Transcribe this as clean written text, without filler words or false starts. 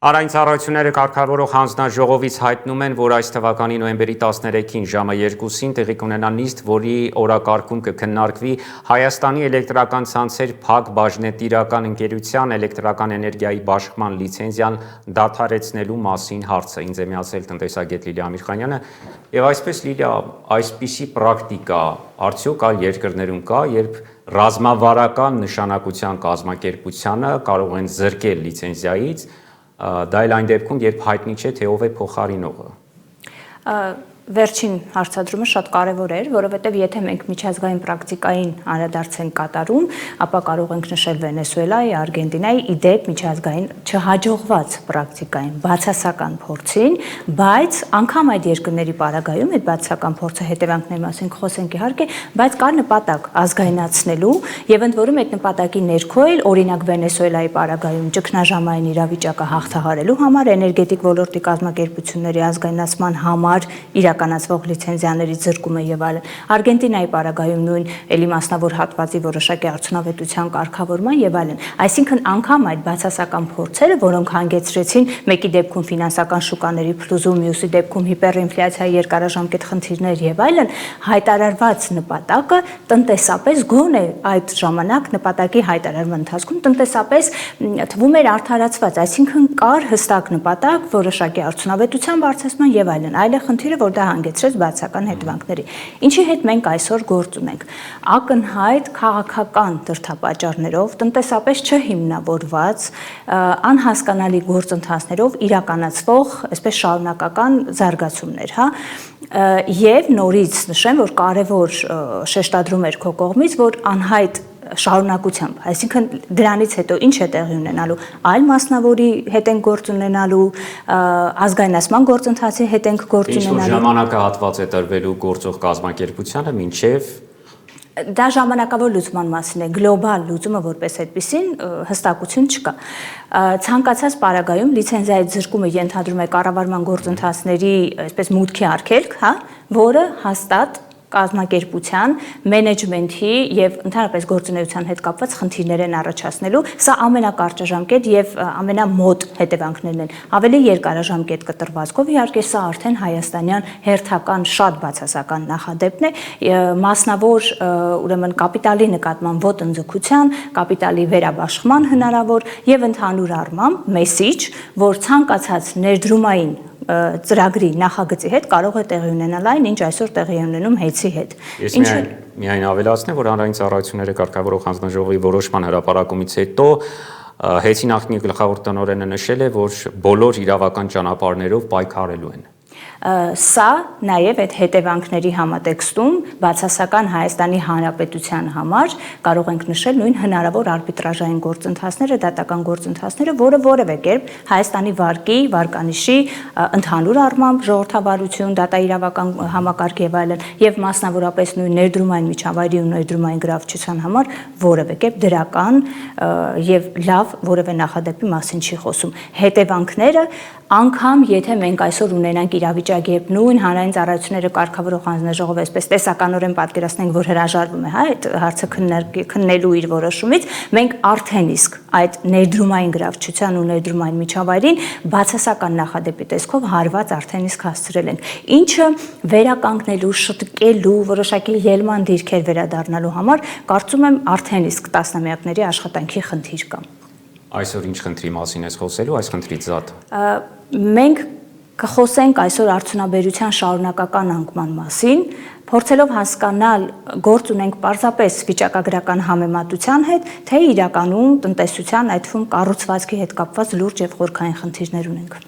Հանրային ծառայությունները կարգավորող հանձնաժողովից հայտնում են, որ այս թվականի նոյեմբերի 13-ին ժամը 2-ին տեղի կունենա նիստ, որի օրակարգում կքննարկվի Հայաստանի էլեկտրական ցանցեր ՓԱԳ բաժնետիրական ընկերության էլեկտրական էներգիայի բաշխման լիցենզիան դադարեցնելու մասին հարցը։ Ինձ է միացել տնտեսագետ Լիլիա Ամիրխանյանը, եւ այսպես Լիլիա, այսպիսի պրակտիկա արդյոք այլ երկրներում կա, երբ ռազմավարական նշանակության կազմակերպությանը կարող են զրկել լիցենզիայից, դա էլ այն դեպքում, երբ հայտնի չէ, թե ով է փոխարինողը։ Վերջին հարցադրումը շատ կարևոր էր, որովհետև եթե մենք միջազգային պրակտիկային անդրադարձ կատարում, ապա կարող ենք նշել Վենեսուելայի, Արգենտինայի, իդեպ միջազգային չհաջողված պրակտիկային բացասական փորձին, բայց անգամ այդ երկրների պարագայում այդ բացասական փորձը հետևանքների մասին խոսենք իհարկե, բայց կար նպատակ ազգայնացնելու եւ ընդ որում այդ նպատակի ներքո էլ օրինակ Վենեսուելայի պարագայում ճգնաժամային իրավիճակը հաղթահարելու համար էներգետիկ ոլորտի կազմակերպությունների ազգայնացման համար իրականացվող լիցենզիաների զրկումը եւ այլն։ Արգենտինայի պարագայում նույն էլի մասնավոր հատվածի որոշակի արդյունավետության կարգավորման եւ այլն։ Այսինքն անգամ այդ բացասական փորձերը, որոնք հանգեցրեցին մեկի դեպքում ֆինանսական շուկաների փլուզում, մյուսի դեպքում հիպերինֆլյացիայի երկարաժամկետ խնդիրներ եւ այլն, հայտարարված նպատակը տնտեսապես գոնե այդ ժամանակ նպատակի հայտարարման ընթացքում տնտեսապես թվում էր արդարացված, այսինքն կար հստակ նպատակ որոշակի արդյունավետության բարձրացման եւ այլն։ Այլ է խնդիրը, որ դա հանգեցրեց բացասական հետևանքների։ Ինչի հետ մենք այսօր գործ ունենք։ Ակնհայտ քաղաքական դրդապատճառներով, տնտեսապես չհիմնավորված, անհասկանալի գործընթացներով իրականացվող, այսպես շարունակական զարգացումներ, հա։ Եվ նորից նշեմ, որ կարևոր շեշտադրում էր քո կողմից, որ անհայտ շարունակությամբ, այսինքն դրանից հետո ինչ է տեղի ունենալու, այլ մասնավորի հետ ենք գործ ունենալու, ազգայնացման գործընթացի հետ ենք գործ ունենալու։ Ինչ-որ ժամանակահատված է տրվելու գործող կազմակերպությանը մինչև դա ժամանակավոր լուծման մասին է, գլոբալ լուծումը որպես այդպիսին հստակություն չկա։ Ցանկացած պարագայում լիցենզիայի զրկումը ենթադրում է կառավարման գործընթացների այսպես մուտքի արգելք, հա, որը հաստատ կազմակերպության, մենեջմենթի եւ ընդհանրապես գործունեության հետ կապված խնդիրներ են առաջացնելու, սա ամենակարճաժամկետ եւ ամենամոտ հետևանքներն են։ Ավելի երկարաժամկետ կտրվածքով իհարկե սա արդեն հայաստանյան հերթական շատ բացասական նախադեպն է, մասնավոր ուրեմն կապիտալի նկատմամբ ոտնձգության, կապիտալի վերաբաշխման հնարավոր եւ ընդհանուր առմամբ մեսիջ, որ ցանկացած ներդրումային ծրագրի նախագծի հետ կարող է տեղի ունենալ այն, ինչ այսօր տեղի է ունենում HEC-ի հետ։ Ես միայն ավելացնեմ, որ հանրային ծառայությունները կարգավորող հանձնաժողովի որոշման հրապարակումից հետո HEC-ի նախկին գլխավոր տնօրենը նշել է, որ բոլոր իրավական ճանապարհներով պայքարելու են։ Սա նաև այդ հետևանքների համատեքստում բացասական Հայաստանի Հանրապետության համար կարող ենք նշել նույն հնարավոր արբիտրաժային գործընթացները, դատական գործընթացները, որը որևէ կերպ Հայաստանի վարկանիշի ընդհանուր առմամբ ժողովրդավարություն, դատաիրավական համակարգ եւ այլն եւ մասնավորապես նույն ներդրումային միջավայրի ու ներդրումային գրավչության համար որևէ կերպ դրական եւ լավ որևէ նախադեպի մասին չի խոսում։ Հետևանքները անգամ եթե մենք այսօր ունենանք իրավիճակ, երբ նույն հանրային ծառայությունները կարգավորող հանձնաժողովը այսպես տեսականորեն պատկերացնենք, որ հրաժարվում է, հա, այդ հարցը քննելու իր որոշումից, մենք արդեն իսկ այդ ներդրումային գրավչության ու ներդրումային միջավայրին բացասական նախադեպի տեսքով հարված արդեն իսկ հասցրել ենք, ինչը վերականգնելու, շտկելու, որոշակի ելման դիրքեր վերադառնալու համար կարծում եմ արդեն իսկ տասնամյակների աշխատանքի խնդիր կա։ Այսօր ինչ խնդրի մասին ես խոսելու, այս խնդրից զատ։ Մենք կխոսենք այսօր արդյունաբերության շարունակական անկման մասին, փորձելով հասկանալ գործ ունենք պարզապես վիճակագրական համեմատության հետ, թե իրականում տնտեսության, այդ թվում կառուցվածքի հետ կապված լուրջ եւ խորքային խնդիրներ ունենք։